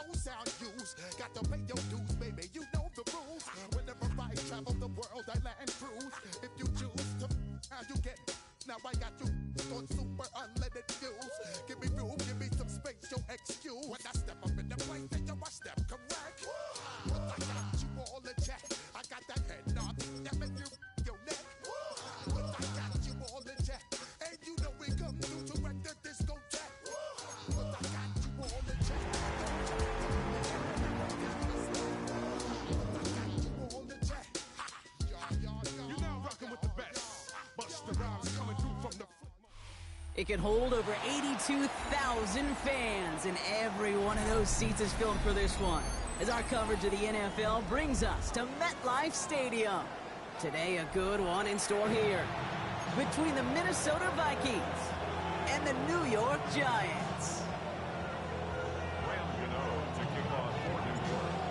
no sound use. Got to pay your dues, baby, you know the rules. Whenever I travel the world, I land cruise. If you choose to, how you get. Now I got you on super unleaded fuels. Give me room, give me some space, your excuse. When I step up in the place, then I step correct. But I got you all in check. I got that head knob that make you your neck. But I got you all in check. And you know we come through to wreck the discotheque. But I got you all in check. But I got you all in check. You're now rocking with the best. Busta Rhymes coming through from the. It can hold over 82,000 fans, and every one of those seats is filled for this one, as our coverage of the NFL brings us to MetLife Stadium. Today, a good one in store here between the Minnesota Vikings and the New York Giants.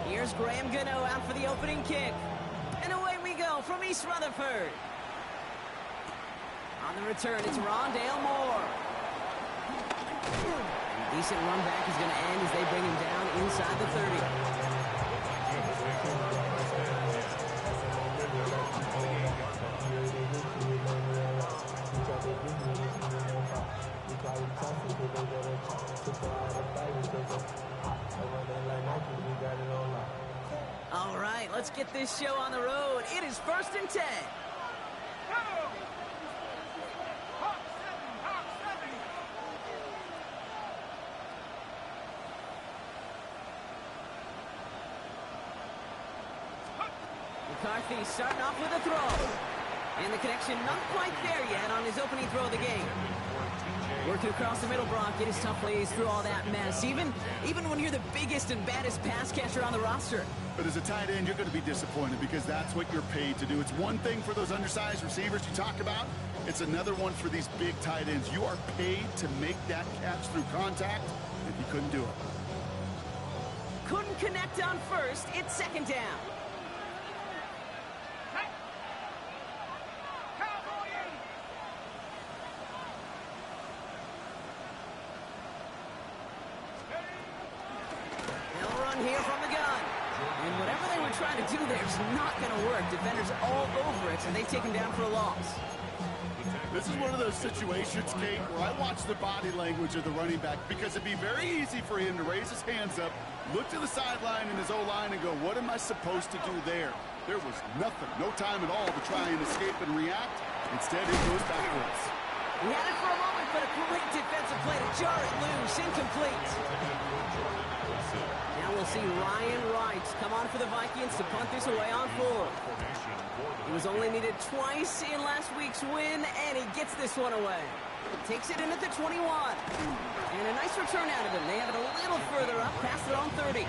Here's Graham Gano out for the opening kick. And away we go from East Rutherford. On the return, it's Rondale Moore. A decent run back is going to end as they bring him down inside the 30. All right, let's get this show on the road. It is 1st and 10. McCarthy starting off with a throw. And the connection not quite there yet on his opening throw of the game. Working across the middle, Brock. It is tough plays through all that mess. Even when you're the biggest and baddest pass catcher on the roster. But as a tight end, you're going to be disappointed because that's what you're paid to do. It's one thing for those undersized receivers you talked about. It's another one for these big tight ends. You are paid to make that catch through contact, and he couldn't do it. Couldn't connect on first. It's 2nd down. Here from the gun. And whatever they were trying to do there is not going to work. Defenders all over it, and they take him down for a loss. This is one of those situations, Kate, where I watch the body language of the running back because it'd be very easy for him to raise his hands up, look to the sideline in his O-line and go, what am I supposed to do there? There was nothing, no time at all to try and escape and react. Instead, it goes backwards. He had it for a moment, but a great defensive play to jar it loose, incomplete. Now we'll see Ryan Wright come on for the Vikings to punt this away on 4th. He was only needed twice in last week's win, and he gets this one away. Takes it in at the 21. And a nice return out of him. They have it a little further up, past their own 30. The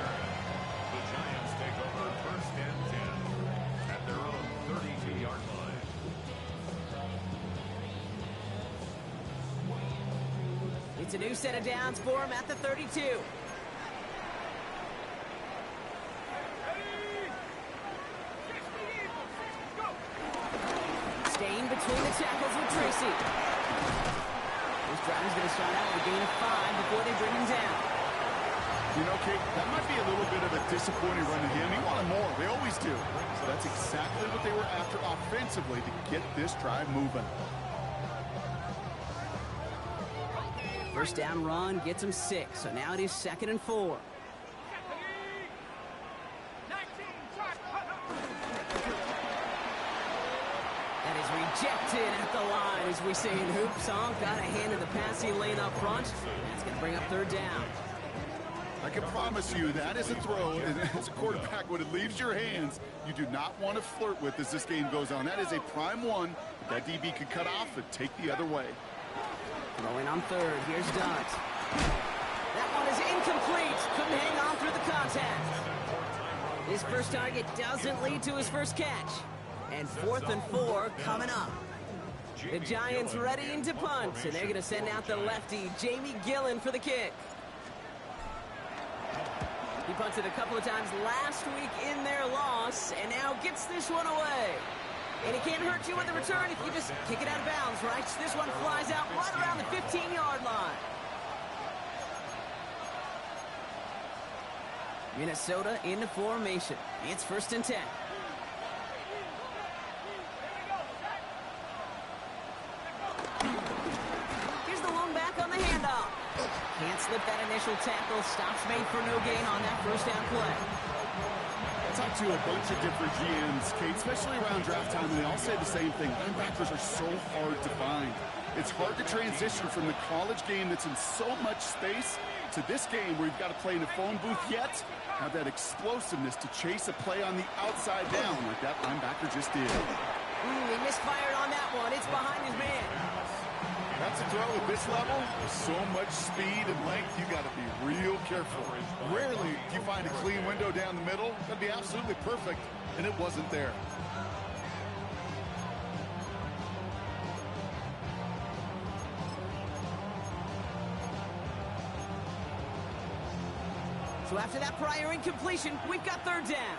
Giants take over 1st and 10 at their own 32-yard line. It's a new set of downs for him at the 32. Staying between the tackles with Tracy. This driver's going to start out with a gain of 5 before they bring him down. You know, Kate, that might be a little bit of a disappointing run to him. He wanted more. They always do. So that's exactly what they were after offensively to get this drive moving. 1st down run gets him 6. So now it is 2nd and 4. That is rejected at the line, as we say in Hoop Song. Got a hand in the passing lane up front. That's going to bring up 3rd down. I can promise you that is a throw, and as a quarterback, when it leaves your hands, you do not want to flirt with as this game goes on. That is a prime one that DB could cut off and take the other way. Throwing on 3rd. Here's Dunt. That one is incomplete. Couldn't hang on through the contact. His first target doesn't lead to his first catch. And 4th and 4 coming up. The Giants readying to punt, and they're going to send out the lefty, Jamie Gillen, for the kick. He punted a couple of times last week in their loss, and now gets this one away. And he can't hurt you with the return if you just kick it out of bounds, right? This one flies out right around the 15-yard line. Minnesota into formation. It's 1st and 10. Here's the long back on the handoff. Can't slip that initial tackle. Stops made for no gain on that 1st down play. I talked to a bunch of different GMs, Kate, especially around draft time, and they all say the same thing. Linebackers are so hard to find. It's hard to transition from the college game that's in so much space to this game where you've got to play in a phone booth, yet have that explosiveness to chase a play on the outside down like that linebacker just did. He misfired on that one. It's behind his man. That's a throw at this level. With so much speed and length, you got to be real careful. Rarely do you find a clean window down the middle. That'd be absolutely perfect, and it wasn't there. So after that prior incompletion, we've got 3rd down.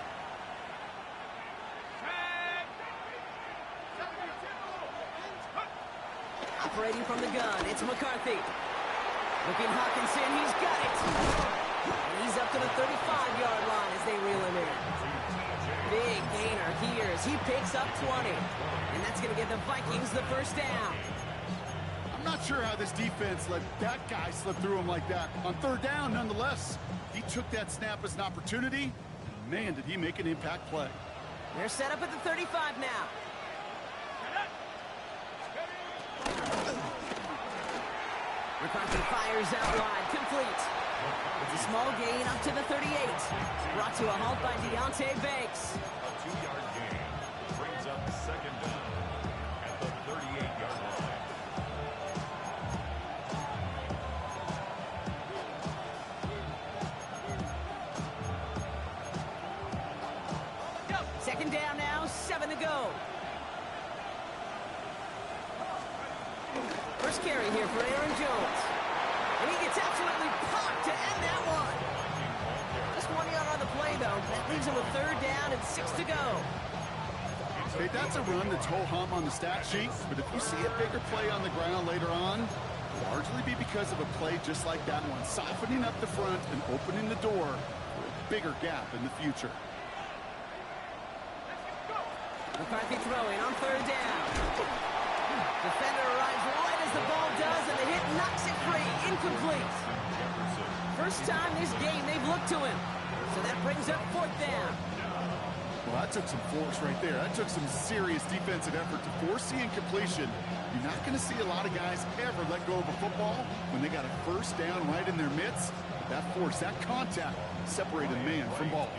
Operating from the gun, it's McCarthy. Looking Hawkinson, he's got it. And he's up to the 35-yard line as they reel him in. Big gainer here as he picks up 20. And that's going to give the Vikings the 1st down. I'm not sure how this defense let that guy slip through him like that. On 3rd down, nonetheless, he took that snap as an opportunity. And man, did he make an impact play. They're set up at the 35 now. McCarthy fires out wide, complete. It's a small gain up to the 38. Brought to a halt by Deontay Banks. A 2-yard gain brings up 2nd down at the 38-yard line. 2nd down now, 7 to go. First carry here for Aaron Jones. And he gets absolutely popped to end that one. Just 1 yard on the play, though. That leaves him with 3rd down and 6 to go. Hey, that's a run that's ho-hum on the stat sheet, but if you see a bigger play on the ground later on, it'll largely be because of a play just like that one, softening up the front and opening the door for a bigger gap in the future. McCarthy throwing on 3rd down. Defender arrives right as the ball does, and the hit knocks it free. Incomplete. First time this game they've looked to him. So that brings up 4th down. Well, that took some force right there. That took some serious defensive effort to force the incompletion. You're not going to see a lot of guys ever let go of a football when they got a 1st down right in their midst. That force, that contact, separated man from ball.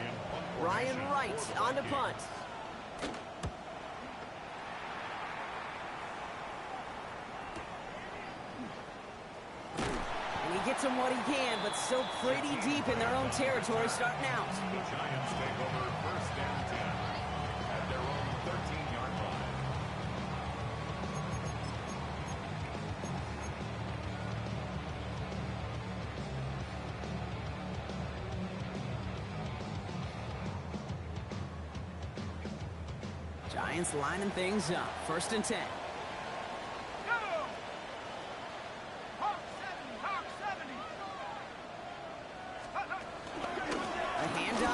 Ryan Wright on to punt. Gets him what he can, but still pretty deep in their own territory starting out. The Giants take over 1st and 10 at their own 13-yard line. Giants lining things up. 1st and 10.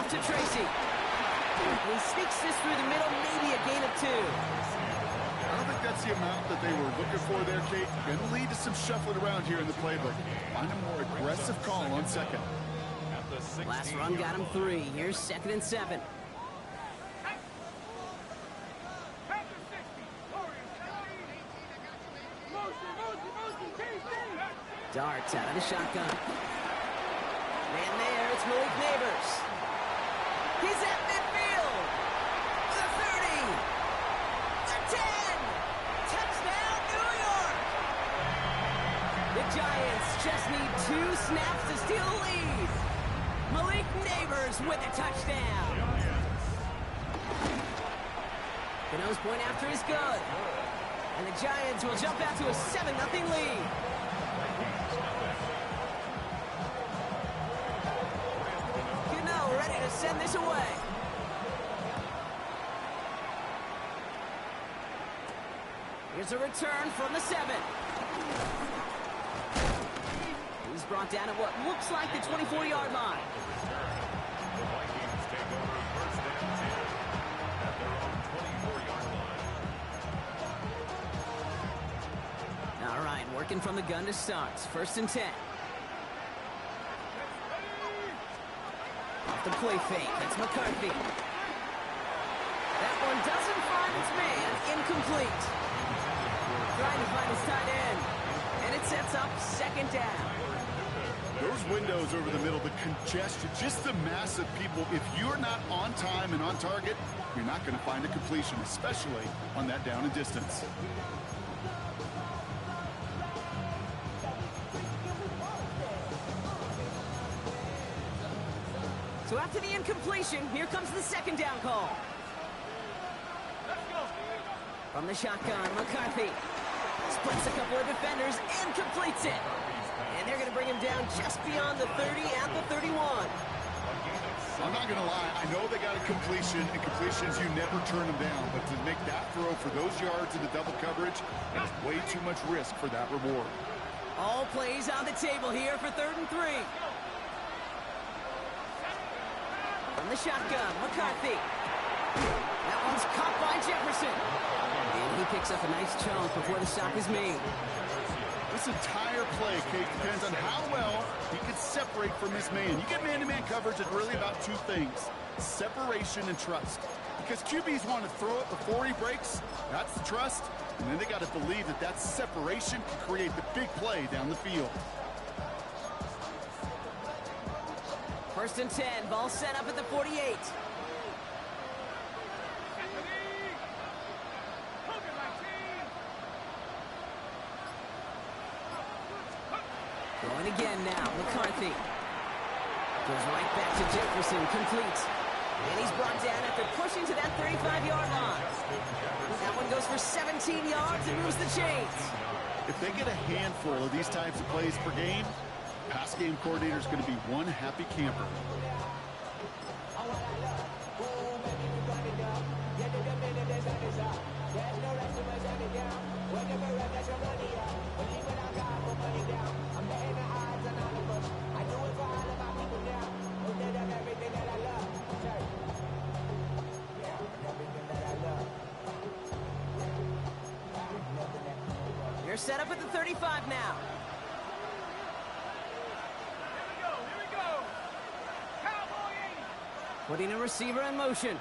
To Tracy. He sneaks this through the middle, maybe a gain of 2. I don't think that's the amount that they were looking for there, Kate. Going to lead to some shuffling around here in the playbook. Find a more aggressive call on 2nd. Last run got him 3. Here's 2nd and 7. Darts out of the shotgun. Man there, it's Malik Neighbors. He's at midfield. The 30. The 10. Touchdown, New York. The Giants just need 2 snaps to steal the lead. Malik Neighbors with a touchdown. The nose point after is good. And the Giants will jump out to a 7-0 lead. Ready to send this away. Here's a return from the 7. He's brought down at what looks like the 24-yard line. Second from the gun to start. 1st and 10. Off the play fake. That's McCarthy. That one doesn't find its man. Incomplete. Trying to find his tight end. And it sets up 2nd down. Those windows over the middle, the congestion, just the mass of people. If you're not on time and on target, you're not going to find a completion, especially on that down and distance. So after the incompletion, here comes the 2nd down call. From the shotgun, McCarthy splits a couple of defenders and completes it. And they're going to bring him down just beyond the 30 at the 31. I'm not going to lie. I know they got a completion, and completions, you never turn them down. But to make that throw for those yards in the double coverage, there's way too much risk for that reward. All plays on the table here for 3rd and 3. From the shotgun, McCarthy. That one's caught by Jefferson. And he picks up a nice chunk before the stop is made. This entire play, Kate, depends on how well he can separate from his man. You get man-to-man coverage, it's really about 2 things: separation and trust. Because QBs want to throw it before he breaks. That's the trust. And then they got to believe that that separation can create the big play down the field. 1st and 10, ball set up at the 48. Going again now, McCarthy. Goes right back to Jefferson, complete. And he's brought down after pushing to that 35-yard line. That one goes for 17 yards and moves the chains. If they get a handful of these types of plays per game, pass game coordinator is going to be one happy camper. They're set up at the 35 now. Here we go. Cowboy 80. Putting a receiver in motion.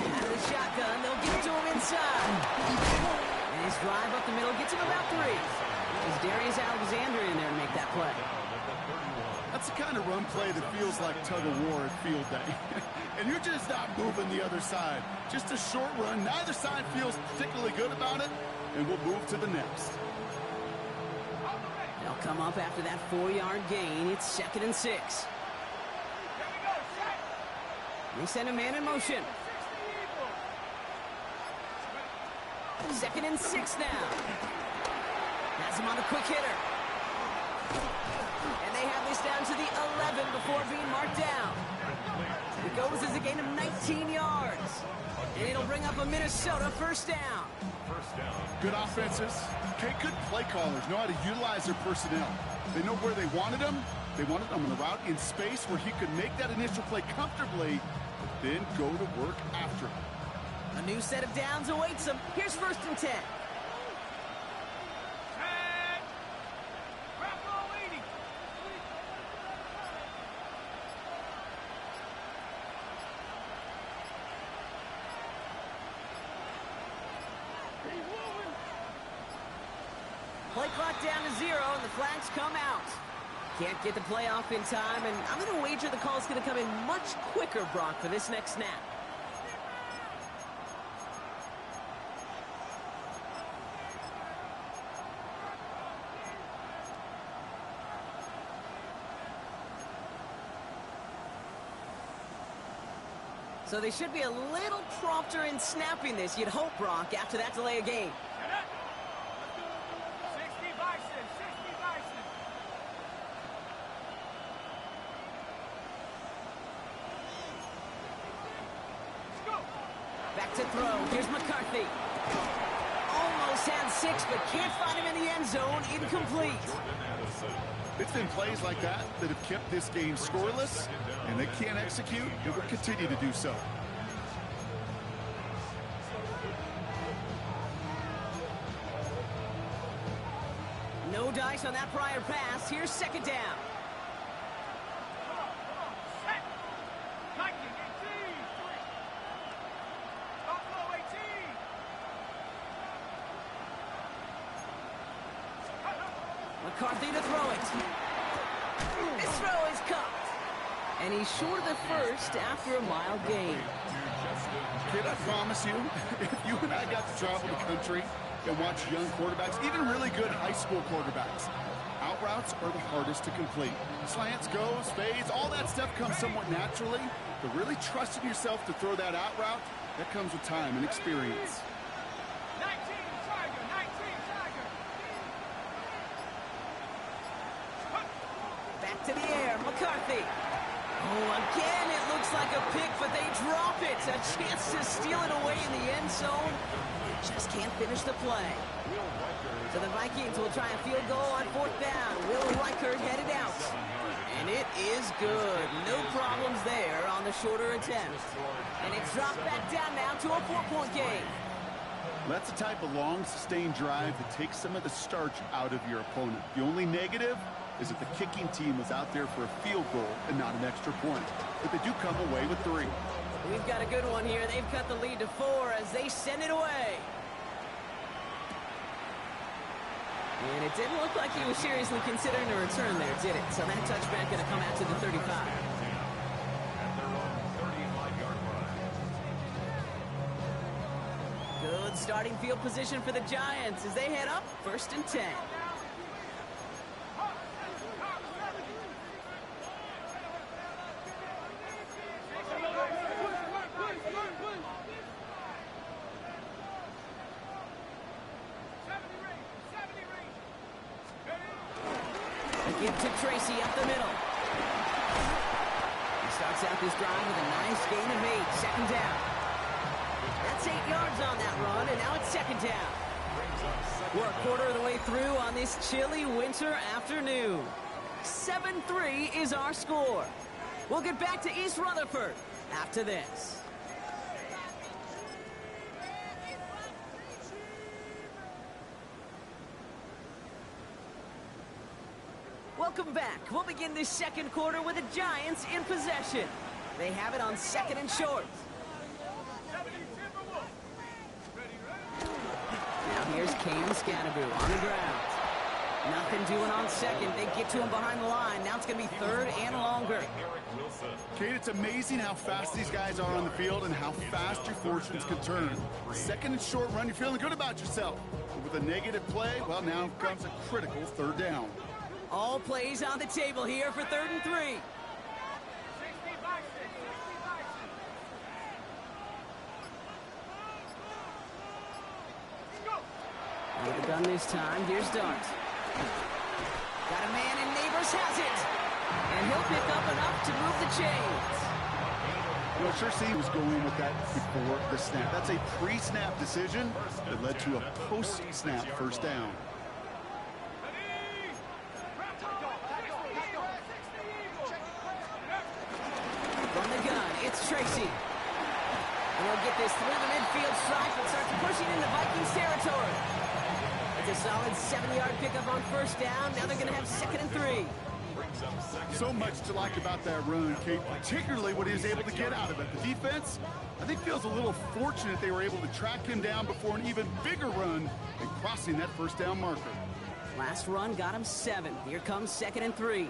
Out of the shotgun, they'll get to him inside. And his drive up the middle gets him about 3. Is Darius Alexander in there to make that play? That's the kind of run play that feels like tug-of-war at field day. And you're just not moving the other side. Just a short run. Neither side feels particularly good about it, and we'll move to the next. They'll come up after that 4-yard gain. It's 2nd and 6. They send a man in motion. 2nd and 6 now. Has him on the quick hitter. And they have this down to the 11 before being marked down. It goes as a gain of 19 yards. And it'll bring up a Minnesota 1st down. Good offenses. Okay, good play callers know how to utilize their personnel. They know where they wanted them. They wanted them on the route in space where he could make that initial play comfortably, then go to work after it. A new set of downs awaits them. Here's 1st and 10. Play clock down to 0, and the flags come out. Can't get the play off in time, and I'm going to wager the call's going to come in much quicker, Brock, for this next snap. So they should be a little prompter in snapping this, you'd hope, Brock, after that delay of game. 60 Bison, 60 Bison. Let's go. Back to throw. Here's McCarthy. Almost had 6, but can't find him in the end zone. Incomplete. It's been plays like that that have kept this game scoreless, and they can't execute. It will continue to do so. advice on that prior pass. Here's second down. Set. Viking 18. Buffalo 18. McCarthy to throw it. This throw is caught. And he's short of the first after a mild gain. Kid, I promise you, if you and I got to travel the country and watch young quarterbacks, even really good high school quarterbacks, out routes are the hardest to complete. Slants, goes, fades, all that stuff comes somewhat naturally, but really trusting yourself to throw that out route, that comes with time and experience. 19 Tiger. 19 Tiger. Back to the air, McCarthy. Oh, again, it looks like a pick, but they drop it. A chance to steal it away in the end zone. Just can't finish the play. So the Vikings will try a field goal on fourth down. Will Reichert headed out. And it is good. No problems there on the shorter attempt. And it's dropped back down now to a 4-point game. That's the type of long, sustained drive that takes some of the starch out of your opponent. The only negative is that the kicking team was out there for a field goal and not an extra point. But they do come away with 3. We've got a good one here. They've cut the lead to 4 as they send it away. And it didn't look like he was seriously considering a return there, did it? So that touchback going to come out to the 35. At their own 35-yard line. Good starting field position for the Giants as they head up 1st and 10. Give to Tracy up the middle. He starts out this drive with a nice gain of 8. Second down. That's 8 yards on that run, and now it's second down. We're a quarter of the way through on this chilly winter afternoon. 7-3 is our score. We'll get back to East Rutherford after this. Welcome back. We'll begin this second quarter with the Giants in possession. They have it on 2nd and short. Now here's Kane Scannaboo on the ground. Nothing doing on 2nd. They get to him behind the line. Now it's going to be 3rd and longer. Kate, it's amazing how fast these guys are on the field and how fast your fortunes can turn. 2nd and short run, you're feeling good about yourself. But with a negative play, well, now comes a critical 3rd down. All plays on the table here for 3rd and 3. With a gun this time, here's Dart. Got a man and Neighbors has it. And he'll pick up enough to move the chains. You know, sure see he was going with that before the snap. That's a pre-snap decision that led to a post-snap 1st down. From the gun, it's Tracy. And he'll get this through the midfield stripe and starts pushing into Vikings territory. It's a solid 7-yard pickup on 1st down. Now they're going to have 2nd and 3. So much to like about that run, Kate, particularly what he was able to get out of it. The defense, I think, feels a little fortunate they were able to track him down before an even bigger run and crossing that 1st down marker. Last run got him 7. Here comes 2nd and 3.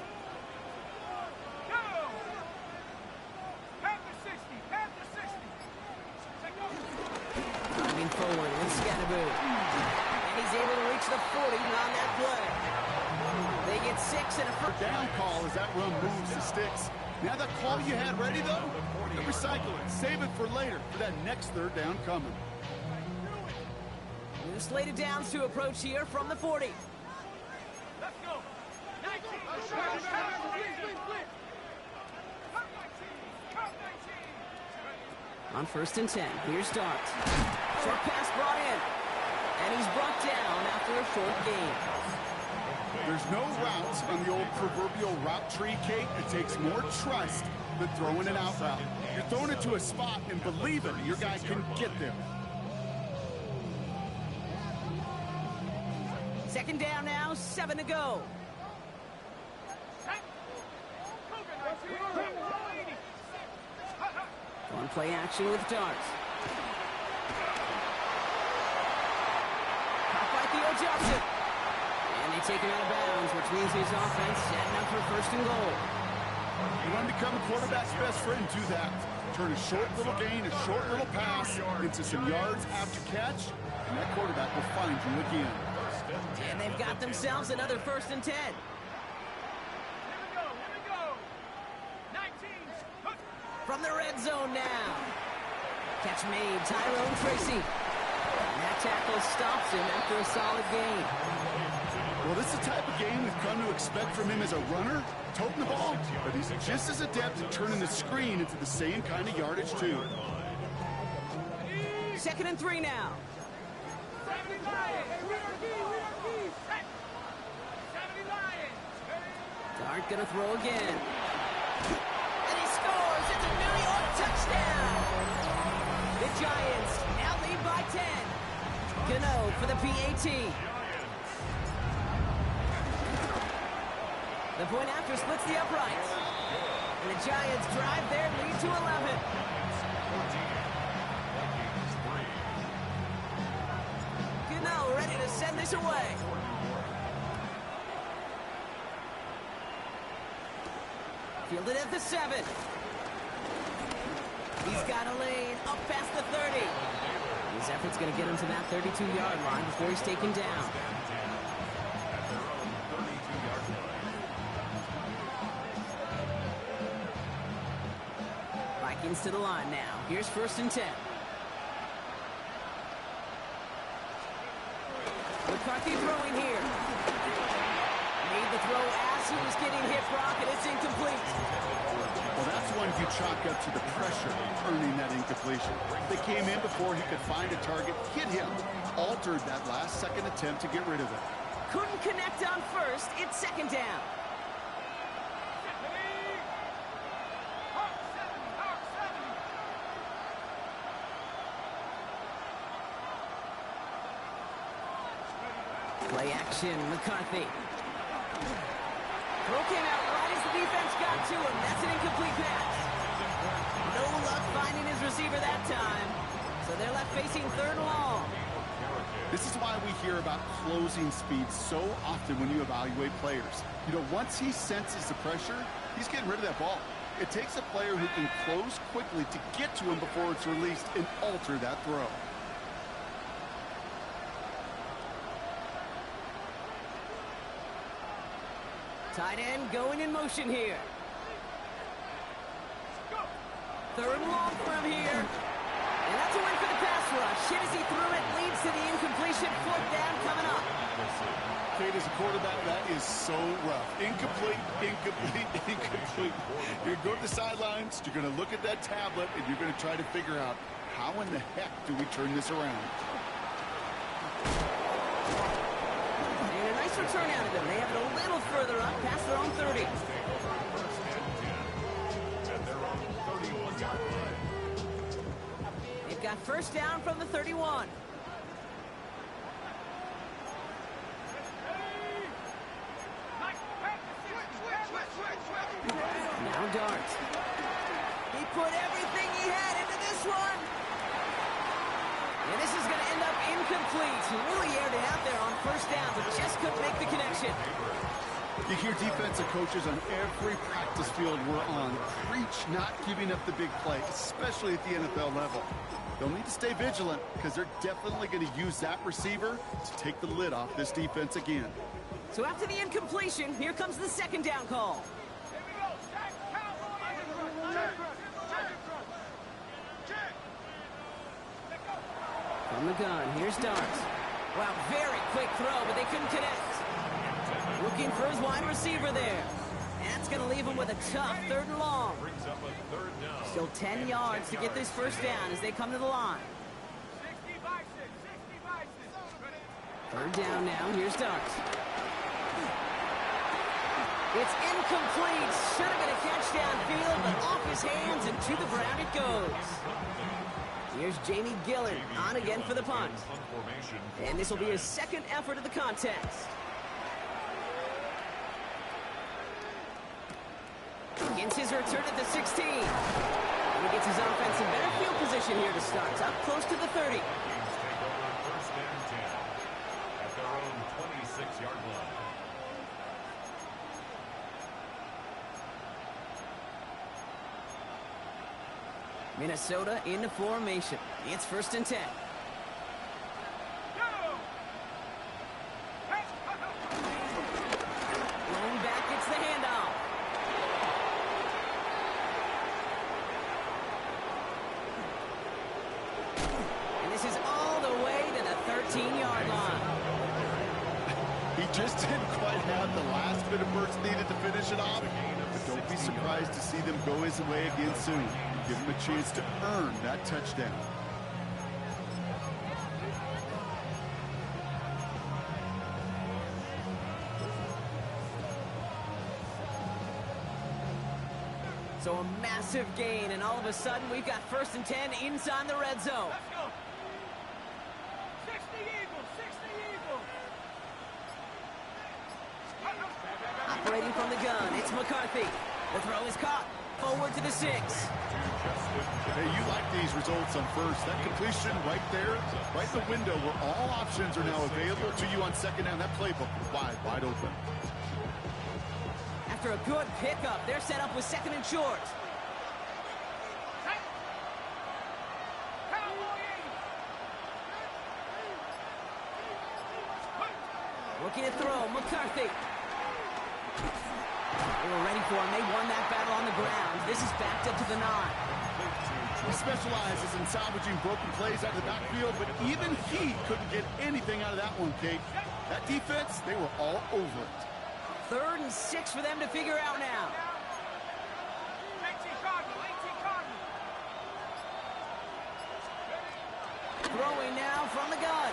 Driving forward with Scannaboo. And he's able to reach the 40 on that play. They get 6 and a first Down call as that run moves the sticks. Now that call you had ready, though, you recycle it. Save it for later for that next 3rd down coming. New slated downs to approach here from the 40. Let's go. 19. On 1st and 10, here's Dart. Short pass brought in. And he's brought down after a short gain. There's no routes on the old proverbial route tree, Kate. It takes more trust than throwing an out route. You're throwing it to a spot and believing your guy can get there. Second down now, 7 to go. On play action with darts. Caught by Theo Johnson. And they take him out of bounds, which means his offense setting up for first and goal. You want to become a quarterback's best friend, do that. Turn a short little gain, a short little pass into some yards after catch, and that quarterback will find you again. And they've got themselves another 1st and 10. Here we go. 19. From the red zone now. Catch made, Tyrone Tracy. And that tackle stops him after a solid gain. Well, this is the type of game we've come to expect from him as a runner, toting the ball, but he's just as adept at turning the screen into the same kind of yardage, too. 2nd and 3 now. 70 Lions. Set. 70 Lions. Dart gonna throw again. And he scores! It's a New York touchdown! The Giants now lead by 10. Gano for the PAT. The point after splits the uprights. And the Giants drive their lead to 11. Gano ready to send this away. Fielded at the 7. He's got a lane up past the 30. His effort's going to get him to that 32-yard line before he's taken down. Vikings to the line now. Here's 1st and 10. McCarthy throwing here. Made the throw as he was getting hit, Brock, and it's incomplete. Well, that's one you chalk up to the pressure earning that incompletion. They came in before he could find a target, hit him, altered that last-second attempt to get rid of it. Couldn't connect on 1st. It's 2nd down. Play action, McCarthy. Throw came out right as the defense got to him. That's an incomplete pass. No luck finding his receiver that time. So they're left facing 3rd and long. This is why we hear about closing speed so often when you evaluate players. You know, once he senses the pressure, he's getting rid of that ball. It takes a player who can close quickly to get to him before it's released and alter that throw. Tight end going in motion here. 3rd and long for him here. And that's a win for the pass rush. Hit as he threw it, leads to the incompletion. 4th down coming up. Kate, as a quarterback, that is so rough. Incomplete, incomplete, incomplete. You're going to go to the sidelines, you're going to look at that tablet, and you're going to try to figure out how in the heck do we turn this around. Return out of them. They have it a little further up past their own 30. They've got 1st down from the 31. Now Dart. He put everything he had into this one. And this is going to end up incomplete. He really aired it out there on 1st down, but just couldn't make the connection. You hear defensive coaches on every practice field we're on preach not giving up the big play, especially at the NFL level. They'll need to stay vigilant because they're definitely going to use that receiver to take the lid off this defense again. So after the incompletion, here comes the 2nd down call. From the gun, here's Dart. Wow, very quick throw, but they couldn't connect. Looking for his wide receiver there. That's going to leave him with a tough 3rd and long. Still 10 yards to get this 1st down as they come to the line. 3rd down now, here's Dart. It's incomplete. Should have been a catch downfield, but off his hands and to the ground it goes. Here's Jamie Gillen on again for the punt. And this will be his second effort of the contest. Begins his return at the 16. And he gets his offense in better field position here to start. Up close to the 30. Vikings take over first and 10 at their own 26-yard line. Minnesota in the formation. It's first and 10. Blown back gets the handoff. And this is all the way to the 13-yard line. He just didn't quite have the last bit of burst needed to finish it off. But don't be surprised to see them go his way again soon. Give him a chance to earn that touchdown. So a massive gain, and all of a sudden we've got first and 10 inside the red zone. Let's go. 60 Eagles, 60 Eagles. Operating from the gun, it's McCarthy. The throw is caught. Forward to the 6. Hey, you like these results on first. That completion right there, right in the window where all options are now available to you on second down. That playbook was wide open. After a good pickup, they're set up with second and short. Looking to throw, McCarthy. They were ready for him. They won that battle on the ground. This is backed up to the 9. He specializes in salvaging broken plays out of the backfield, but even he couldn't get anything out of that one, Kate. That defense, they were all over it. 3rd and 6 for them to figure out now. 18 Cardinal, 18 Cardinal. Throwing now from the gun.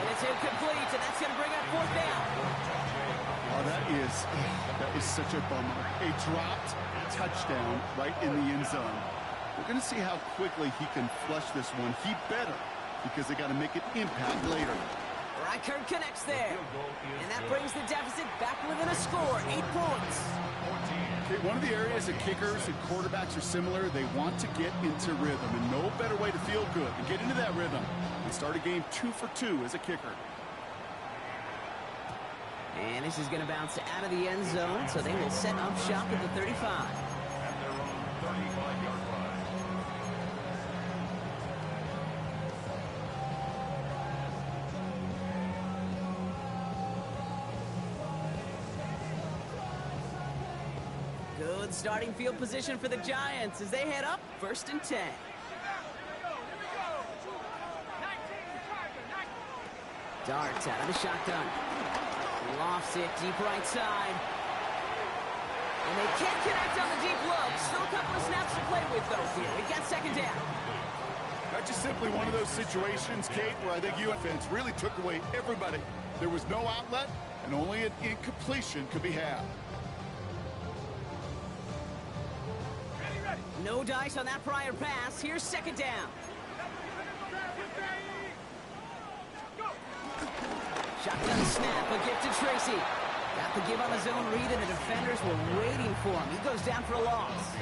And it's incomplete, and that's going to bring up 4th down. Oh, that is such a bummer. A dropped touchdown right in the end zone. We're going to see how quickly he can flush this one. He better, because they got to make an impact later. Reichert connects there. And that brings the deficit back within a score, 8 points. Okay, one of the areas that kickers and quarterbacks are similar, they want to get into rhythm, and no better way to feel good than get into that rhythm and start a game 2 for 2 as a kicker. And this is going to bounce out of the end zone, so they will set up shop at the 35. At their own 35-yard line. Good starting field position for the Giants as they head up first and 10. Darts out of the shotgun. Lofts it deep right side. And they can't connect on the deep look. Still a couple of snaps to play with, though, here. We've got second down. That's just simply one of those situations, Kate, where I think defense really took away everybody. There was no outlet, and only an incompletion could be had. No dice on that prior pass. Here's second down. Shotgun snap, a gift to Tracy. Got the give on his own read, and the defenders were waiting for him. He goes down for a loss.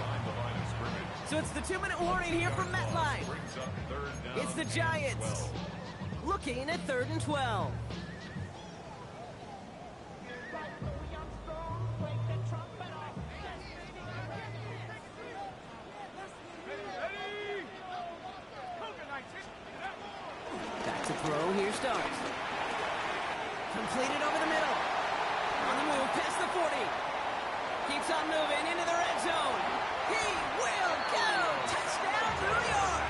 So it's the 2-minute warning here from MetLife. It's the Giants looking at 3rd and 12. Back to throw, here starts. Completed over the middle. On the move, past the 40. Keeps on moving into the red zone. He will go! Touchdown, New York!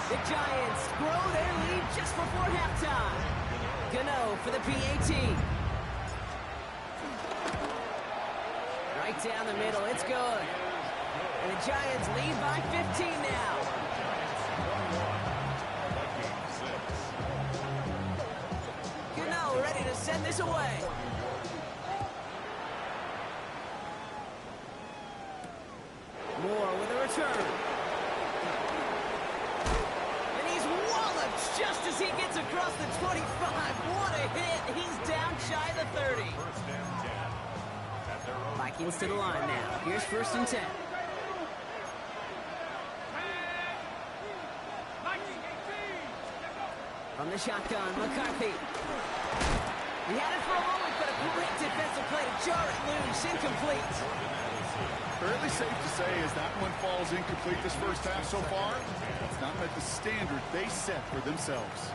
The Giants grow their lead just before halftime. Gano for the PAT. Right down the middle, it's good. And the Giants lead by 15 now. Gano ready to send this away. Moore with a return. just as he gets across the 25. What a hit. He's down shy of the 30. First and 10. At their own Vikings to the line now. Here's 1st and 10. From the shotgun, McCarthy. He had it for a moment, but a great defensive play to jar it loose. Incomplete. Fairly safe to say as that one falls incomplete this first half so far, it's not met the standard they set for themselves.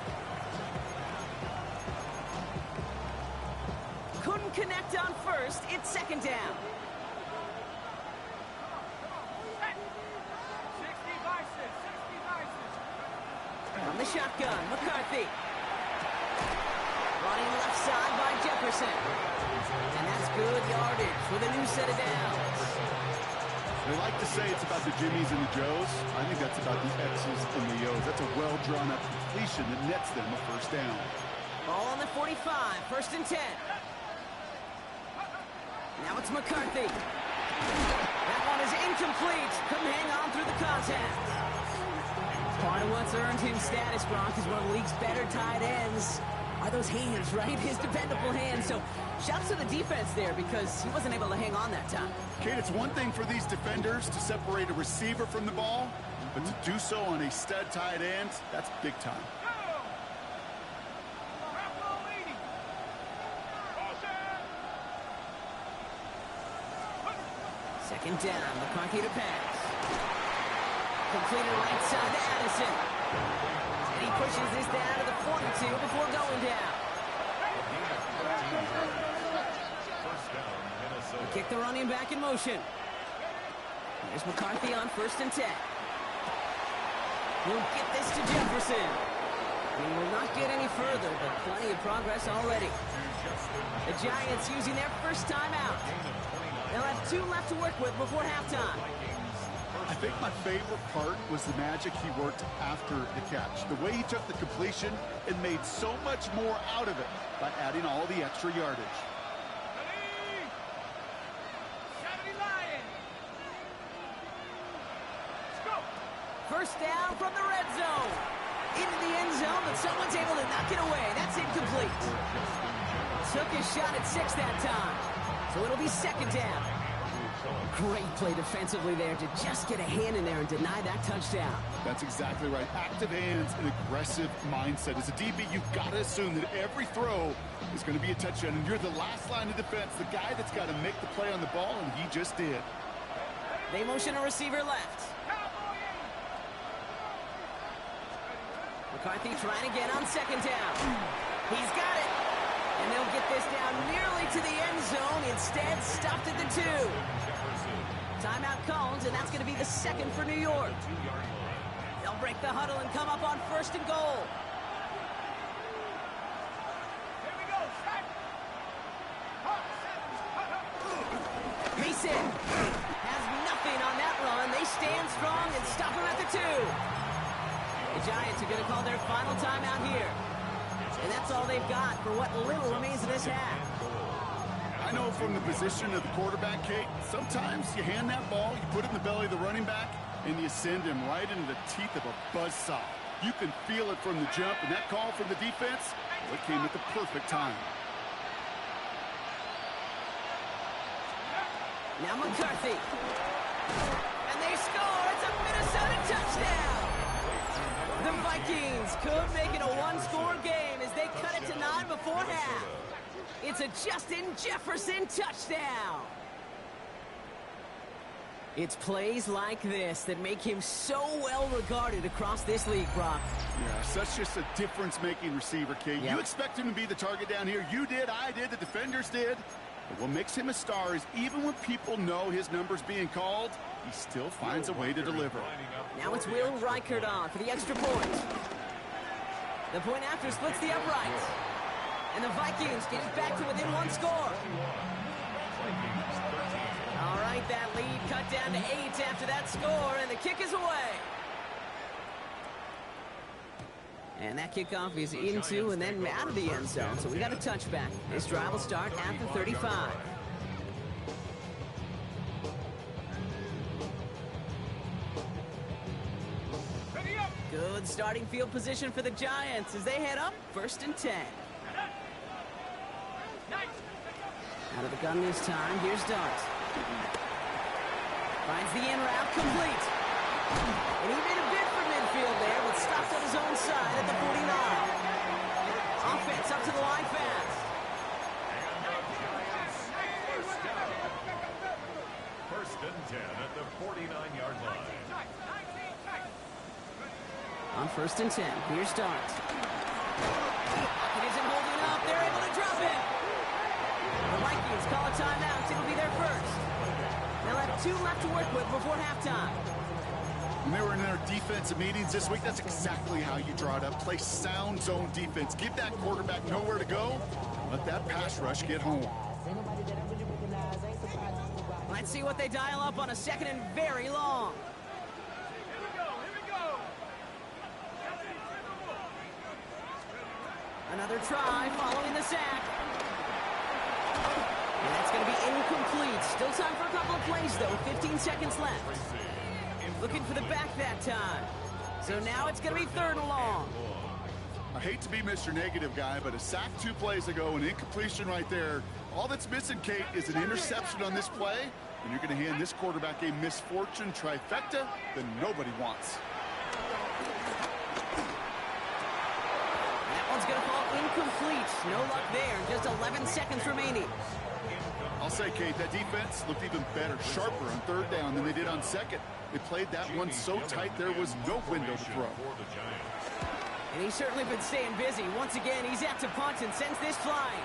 Couldn't connect on first. It's 2nd down. 60 vices, 60 vices. From the shotgun, McCarthy. Running left side by Jefferson. And that's good yardage with a new set of downs. They like to say it's about the Jimmies and the Joes. I think that's about the X's and the O's. That's a well-drawn-up completion that nets them a first down. Ball on the 45, 1st and 10. Now it's McCarthy. That one is incomplete. Couldn't hang on through the contact. Part of what's earned him status, Brock, is one of the league's better tight ends. Are those hands, right? His dependable hands. So shouts to the defense there because he wasn't able to hang on that time. Kate, it's one thing for these defenders to separate a receiver from the ball, but to do so on a stud tight end, that's big time. Second down, McCarthy to pass. Completed right side to Addison. And he pushes this down to the 42 before going down. They kick the running back in motion. There's McCarthy on 1st and 10. He'll get this to Jefferson. He will not get any further, but plenty of progress already. The Giants using their first timeout. They'll have 2 left to work with before halftime. I think my favorite part was the magic he worked after the catch. The way he took the completion and made so much more out of it by adding all the extra yardage. First down from the red zone. Into the end zone, but someone's able to knock it away. That's incomplete. Took his shot at 6 that time. So it'll be 2nd down. Great play defensively there to just get a hand in there and deny that touchdown. That's exactly right. Active hands and aggressive mindset. As a DB, you've got to assume that every throw is going to be a touchdown, and you're the last line of defense, the guy that's got to make the play on the ball, and he just did. They motion a receiver left. McCarthy trying again on 2nd down. He's got it. And they'll get this down nearly to the end zone. Instead, stopped at the 2. Timeout called, and that's going to be the 2nd for New York. They'll break the huddle and come up on 1st and goal. Here we go, set. Mason has nothing on that run. They stand strong and stop him at the 2. The Giants are going to call their final timeout here. And that's all they've got for what little remains of this half. I know from the position of the quarterback, Kate, sometimes you hand that ball, you put it in the belly of the running back, and you send him right into the teeth of a buzzsaw. You can feel it from the jump, and that call from the defense, well, it came at the perfect time. Now McCarthy. And they score. It's a Minnesota touchdown. The Vikings could make it a 1-score game as they cut it to 9 before half. It's a Justin Jefferson touchdown. It's plays like this that make him so well regarded across this league, Brock. Yeah, such just a difference-making receiver, Kate. Yeah. You expect him to be the target down here. You did, I did, the defenders did. But what makes him a star is even when people know his number's being called, he still finds a way to deliver. Now it's Will Reichert on for the extra point. The point after splits the uprights. And the Vikings get it back to within 1 score. All right, that lead cut down to 8 after that score, and the kick is away. And that kickoff is into and then out of the end zone, so we got a touchback. This drive will start at the 35. Good starting field position for the Giants as they head up 1st and 10. Out of the gun this time. Here's Dart. Finds the in route complete. And he made a bid for midfield there, but stopped on his own side at the 49. Offense up to the line fast. First and 10 at the 49-yard line. On 1st and 10, here's Dart. It isn't holding up. They're able to drop it. The Vikings call a timeout. It'll be their first. They'll have 2 left to work with before halftime. When they were in their defensive meetings this week, that's exactly how you draw it up. Play sound zone defense. Give that quarterback nowhere to go. Let that pass rush get home. Let's see what they dial up on a 2nd and very long. Another try following the sack. And that's going to be incomplete. Still time for a couple of plays, though. 15 seconds left. Looking for the back that time. So now it's going to be 3rd and long. I hate to be Mr. Negative guy, but a sack 2 plays ago, an incompletion right there. All that's missing, Kate, is an interception on this play, and you're going to hand this quarterback a misfortune trifecta that nobody wants. That one's going to fall incomplete. No luck there. Just 11 seconds remaining. I'll say, Kate, that defense looked even better, sharper on 3rd down than they did on 2nd. They played that one so tight there was no window to throw. And he's certainly been staying busy. Once again, he's out to punt and sends this flying.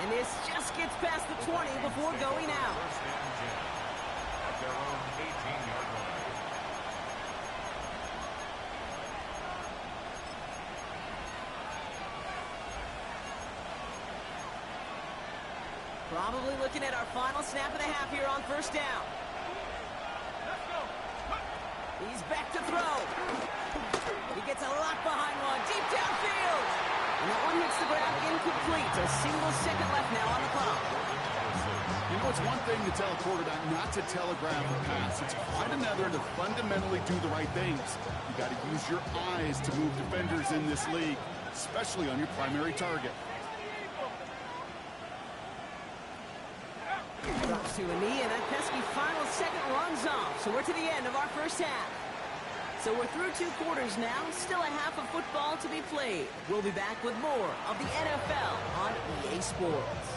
And this just gets past the 20 before going out. At their own 18-yard line. Probably looking at our final snap of the half here on 1st down. He's back to throw. He gets a lot behind one. Deep downfield. And that one hits the ground incomplete. A single second left now on the clock. You know, it's one thing to tell a quarterback not to telegraph a pass. It's quite another to fundamentally do the right things. You got to use your eyes to move defenders in this league, especially on your primary target. Drops to a knee, and that pesky final second runs off. So we're to the end of our 1st half. So we're through 2 quarters now. Still a half of football to be played. We'll be back with more of the NFL on EA Sports.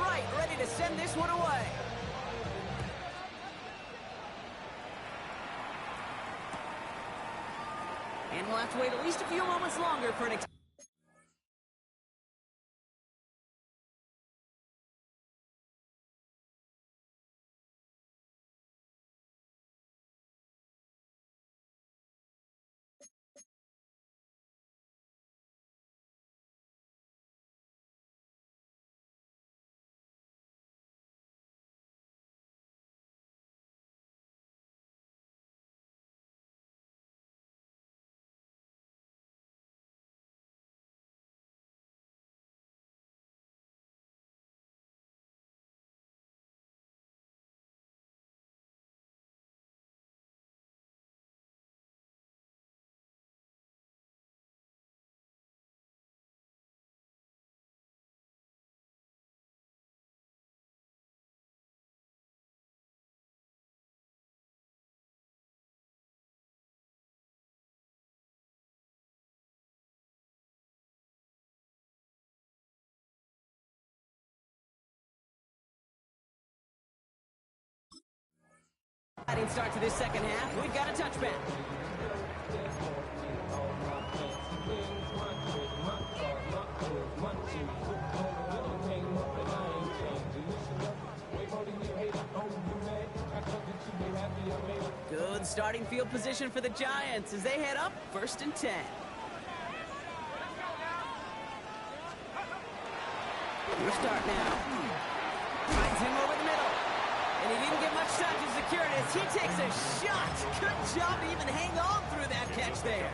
Right, ready to send this one away. And we'll have to wait at least a few moments longer for an exciting start to this 2nd half. We've got a touchback. Good starting field position for the Giants as they head up 1st and 10. Your start now. Finds him over the middle. And he didn't get much time to secure it as he takes a shot. Good job to even hang on through that catch there.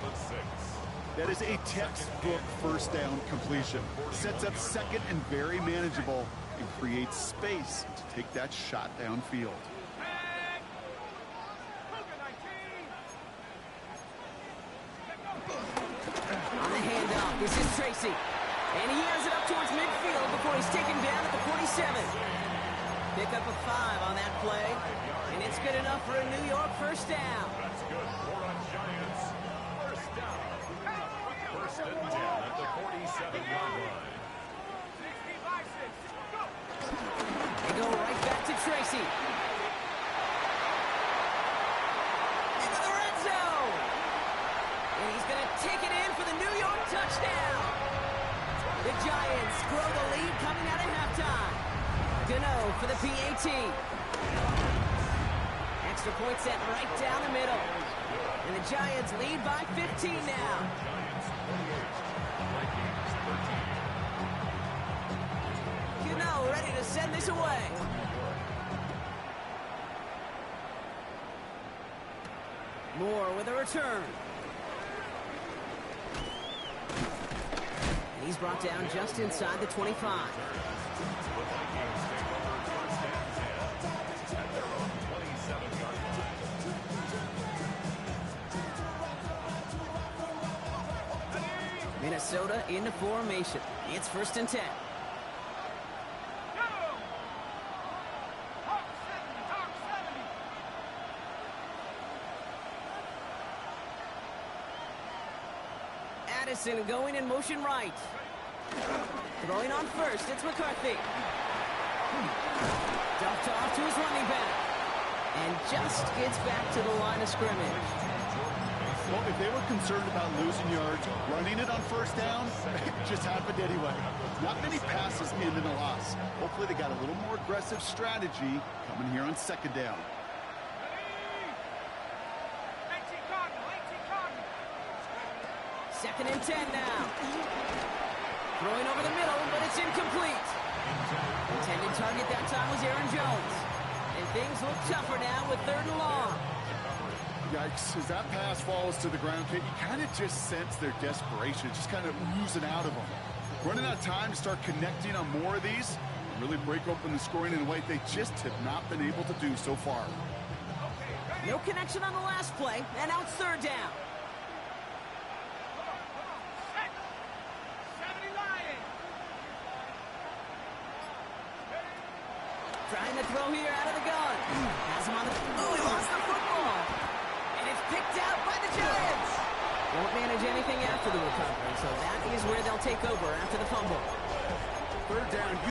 That is a textbook 1st down completion. Sets up 2nd and very manageable and creates space to take that shot downfield. This is Tracy. And he has it up towards midfield before he's taken down at the 47. Pick up a 5 on that play. And it's good enough for a New York first down. That's good for a Giants. First down. First and 10 at the 47-yard line. 60 by 6. Go. They go right back to Tracy. Into the red zone. And he's going to take it in for the New York touchdown. The Giants grow the lead coming out of halftime. Gano for the PAT. Extra point set right down the middle. And the Giants lead by 15 now. Giants 28. Vikings 13. Gano ready to send this away. Moore with a return. And he's brought down just inside the 25. The Vikings take over first and 10 at their own 27-yard line. Minnesota into formation. It's first and 10. Go. Hawk 70. Hawk 70. Addison going in motion right. Throwing on first, it's McCarthy. Dumped off to his running back. And just gets back to the line of scrimmage. Well, if they were concerned about losing yards, running it on first down, it just happened anyway. Not many passes ended in a loss. Hopefully they got a little more aggressive strategy coming here on second down. 18 Cardinal. 18 Cardinal. Second and 10 now. Throwing over the middle, but it's incomplete. Intended target that time was Aaron Jones. And things look tougher now with third and long. Yikes, as that pass falls to the ground, Kate, you kind of just sense their desperation, just kind of oozing out of them. Running out of time to start connecting on more of these, and really break open the scoring in a way they just have not been able to do so far. No connection on the last play, and now it's third down. 70 Lions. Trying to throw here out of the gun. Has him on the... Oh, he lost the football. And it's picked out by the Giants. Won't manage anything after the recovery, so that is where they'll take over after the fumble. Third down.